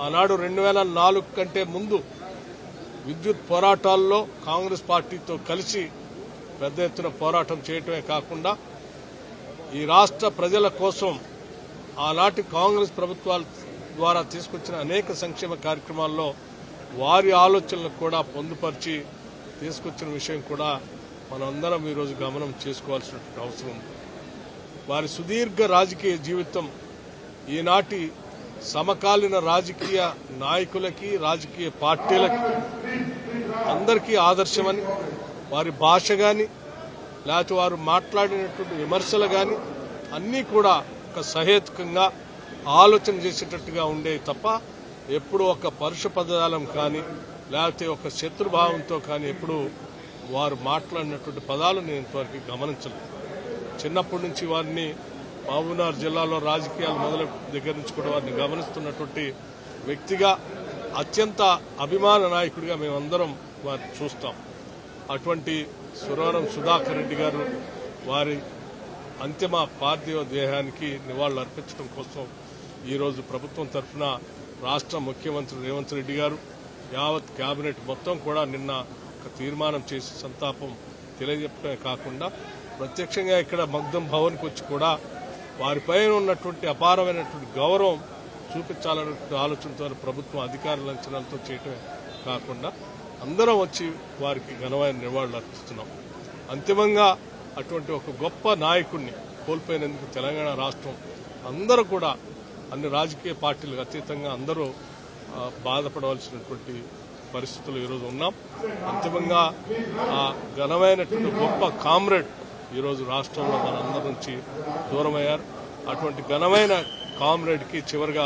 ఆనాడు 2004 కంటే ముందు విద్యుత్ పోరాటాల్లో కాంగ్రెస్ పార్టీతో కలిసి పెద్ద ఎత్తున పోరాటం చేయటమే కాకుండా ఈ రాష్ట్ర ప్రజల కోసం ఆనాటి కాంగ్రెస్ ప్రభుత్వాల ద్వారా తీసుకొచ్చిన అనేక సంక్షేమ కార్యక్రమాల్లో వారి ఆలోచనలు కూడా పొందుపరిచి తీసుకొచ్చిన విషయం కూడా మనందరం ఈరోజు గమనం చేసుకోవాల్సిన అవసరం ఉంది. వారి సుదీర్ఘ రాజకీయ జీవితం ఈనాటి సమకాలీన రాజకీయ నాయకులకి రాజకీయ పార్టీలకి అందరికీ ఆదర్శమని, వారి భాష కానీ లేకపోతే వారు మాట్లాడినటువంటి విమర్శలు కానీ అన్నీ కూడా ఒక సహేతుకంగా ఆలోచన చేసేటట్టుగా ఉండేవి తప్ప ఎప్పుడు ఒక పరుష పదజాలం కానీ లేకపోతే ఒక శత్రుభావంతో కానీ ఎప్పుడు వారు మాట్లాడినటువంటి పదాలు నేను ఇంతవరకు గమనించలేదు. చిన్నప్పటి నుంచి వారిని మహబూబ్నగర్ జిల్లాలో రాజకీయాలు మొదలు దగ్గర నుంచి కూడా వారిని గమనిస్తున్నటువంటి వ్యక్తిగా అత్యంత అభిమాన నాయకుడిగా మేమందరం వారిని చూస్తాం. అటువంటి సురవరం సుధాకర్ రెడ్డి గారు వారి అంతిమ పార్థివ దేహానికి నివాళులు అర్పించడం కోసం ఈరోజు ప్రభుత్వం తరఫున రాష్ట్ర ముఖ్యమంత్రి రేవంత్ రెడ్డి గారు యావత్ కేబినెట్ మొత్తం కూడా నిన్న ఒక తీర్మానం చేసి సంతాపం తెలియజెప్పడమే కాకుండా ప్రత్యక్షంగా ఇక్కడ మగ్ధం భవన్కి వచ్చి కూడా వారిపైన ఉన్నటువంటి అపారమైనటువంటి గౌరవం చూపించాలనే ఆలోచనతో ప్రభుత్వం అధికారుల అంచనాలతో చేయటమే కాకుండా అందరం వచ్చి వారికి ఘనమైన నివాళులు అర్పిస్తున్నాం. అంతిమంగా అటువంటి ఒక గొప్ప నాయకుడిని కోల్పోయినందుకు తెలంగాణ రాష్ట్రం అందరూ కూడా అన్ని రాజకీయ పార్టీలకు అతీతంగా అందరూ బాధపడవలసినటువంటి పరిస్థితులు ఈరోజు ఉన్నాం. అంతిమంగా ఆ ఘనమైనటువంటి గొప్ప కామ్రేడ్ ఈరోజు రాష్ట్రంలో మనందరి నుంచి దూరమయ్యారు. అటువంటి ఘనమైన కామ్రేడ్కి చివరిగా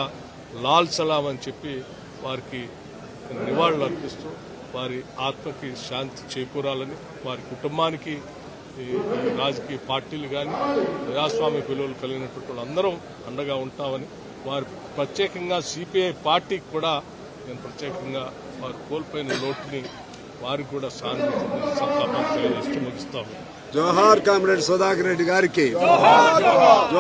లాల్ సలాం అని చెప్పి వారికి నివాళులు అర్పిస్తూ వారి ఆత్మకి శాంతి చేకూరాలని, వారి కుటుంబానికి ఈ రాజకీయ పార్టీలు కానీ ప్రజాస్వామ్య విలువలు కలిగినటువంటి వాళ్ళందరం అండగా ఉంటామని, వారు ప్రత్యేకంగా సిపిఐ పార్టీకి కూడా నేను ప్రత్యేకంగా వారు కోల్పోయిన లోటుని వారికి కూడా సానుభూతిని సంతాపాన్ని తెలియజేస్తూ ముగిస్తాము. జోహార్ కామ్రేడ్ సుధాకర్ రెడ్డి గారికి.